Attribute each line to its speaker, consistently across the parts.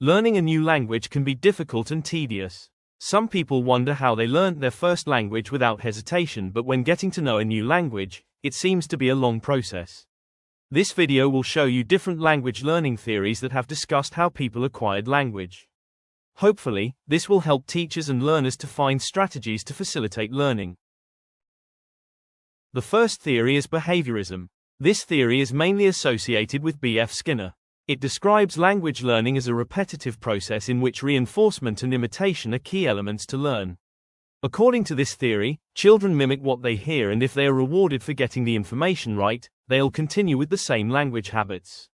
Speaker 1: Learning a new language can be difficult and tedious. Some people wonder how they learned their first language without hesitation, but when getting to know a new language, it seems to be a long process. This video will show you different language learning theories that have discussed how people acquired language. Hopefully, this will help teachers and learners to find strategies to facilitate learning. The first theory is behaviorism. This theory is mainly associated with B.F. Skinner. It describes language learning as a repetitive process in which reinforcement and imitation are key elements to learn. According to this theory, children mimic what they hear, and if they are rewarded for getting the information right, they'll continue with the same language habits.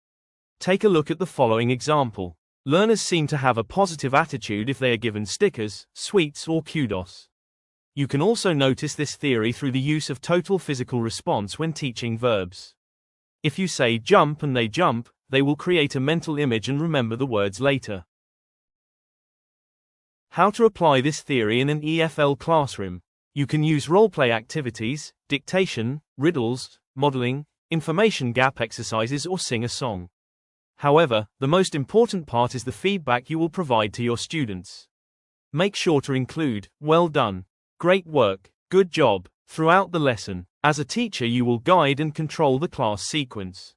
Speaker 1: Take a look at the following example. Learners seem to have a positive attitude if they are given stickers, sweets, or kudos. You can also notice this theory through the use of total physical response when teaching verbs. If you say jump and they jump, they will create a mental image and remember the words later. How to apply this theory in an EFL classroom? You can use role-play activities, dictation, riddles, modeling, information gap exercises, or sing a song. However, the most important part is the feedback you will provide to your students. Make sure to include, "Well done," "Great work," "Good job," throughout the lesson. As a teacher, you will guide and control the class sequence.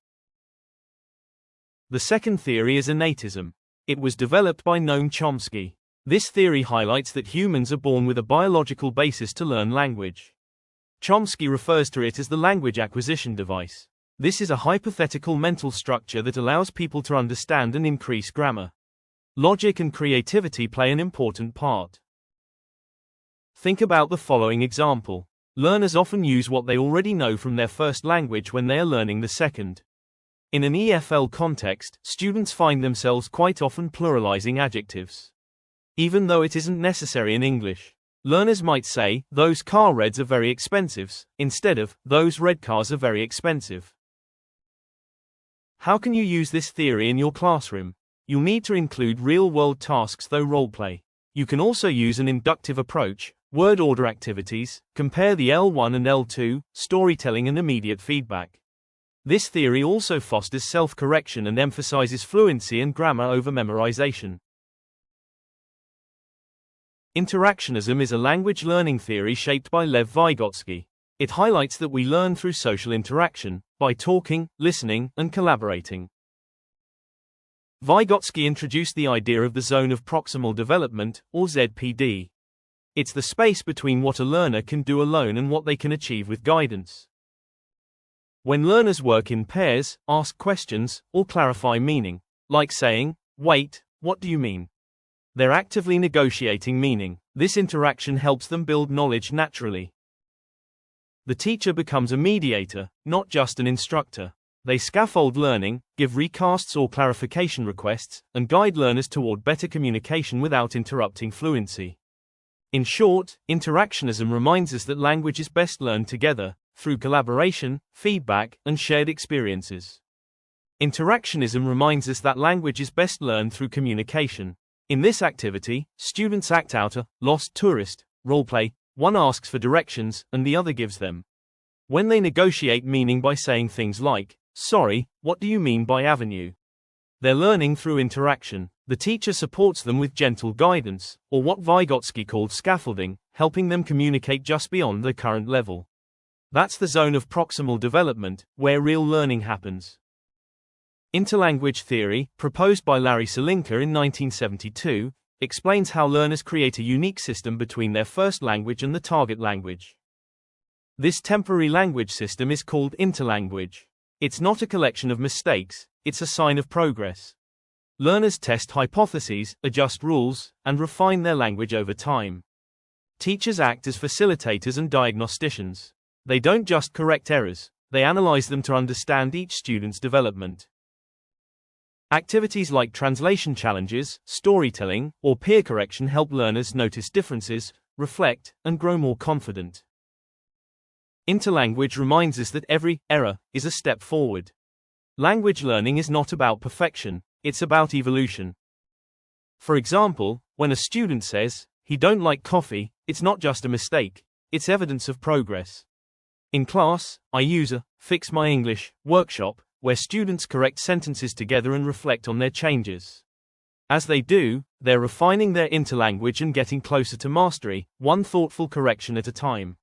Speaker 1: The second theory is innatism. It was developed by Noam Chomsky. This theory highlights that humans are born with a biological basis to learn language. Chomsky refers to it as the language acquisition device. This is a hypothetical mental structure that allows people to understand and increase grammar. Logic and creativity play an important part. Think about the following example. Learners often use what they already know from their first language when they are learning the second. In an EFL context, students find themselves quite often pluralizing adjectives, even though it isn't necessary in English. Learners might say, "Those car reds are very expensive," instead of, "Those red cars are very expensive." How can you use this theory in your classroom? You'll need to include real-world tasks, though role-play. You can also use an inductive approach, word order activities, compare the L1 and L2, storytelling, and immediate feedback. This theory also fosters self-correction and emphasizes fluency and grammar over memorization. Interactionism is a language learning theory shaped by Lev Vygotsky. It highlights that we learn through social interaction, by talking, listening, and collaborating. Vygotsky introduced the idea of the zone of proximal development, or ZPD. It's the space between what a learner can do alone and what they can achieve with guidance. When learners work in pairs, ask questions, or clarify meaning, like saying, "Wait, what do you mean?" they're actively negotiating meaning. This interaction helps them build knowledge naturally. The teacher becomes a mediator, not just an instructor. They scaffold learning, give recasts or clarification requests, and guide learners toward better communication without interrupting fluency. In short, interactionism reminds us that language is best learned together, through collaboration, feedback, and shared experiences. Interactionism reminds us that language is best learned through communication. In this activity, students act out a lost tourist roleplay. One asks for directions, and the other gives them. When they negotiate meaning by saying things like, "Sorry, what do you mean by avenue?" they're learning through interaction. The teacher supports them with gentle guidance, or what Vygotsky called scaffolding, helping them communicate just beyond their current level. That's the zone of proximal development, where real learning happens. Interlanguage theory, proposed by Larry Salinka in 1972, explains how learners create a unique system between their first language and the target language. This temporary language system is called interlanguage. It's not a collection of mistakes, it's a sign of progress. Learners test hypotheses, adjust rules, and refine their language over time. Teachers act as facilitators and diagnosticians. They don't just correct errors, they analyze them to understand each student's development. Activities like translation challenges, storytelling, or peer correction help learners notice differences, reflect, and grow more confident. Interlanguage reminds us that every error is a step forward. Language learning is not about perfection, it's about evolution. For example, when a student says, "He don't like coffee," it's not just a mistake, it's evidence of progress. In class, I use a Fix My English workshop, where students correct sentences together and reflect on their changes. As they do, they're refining their interlanguage and getting closer to mastery, one thoughtful correction at a time.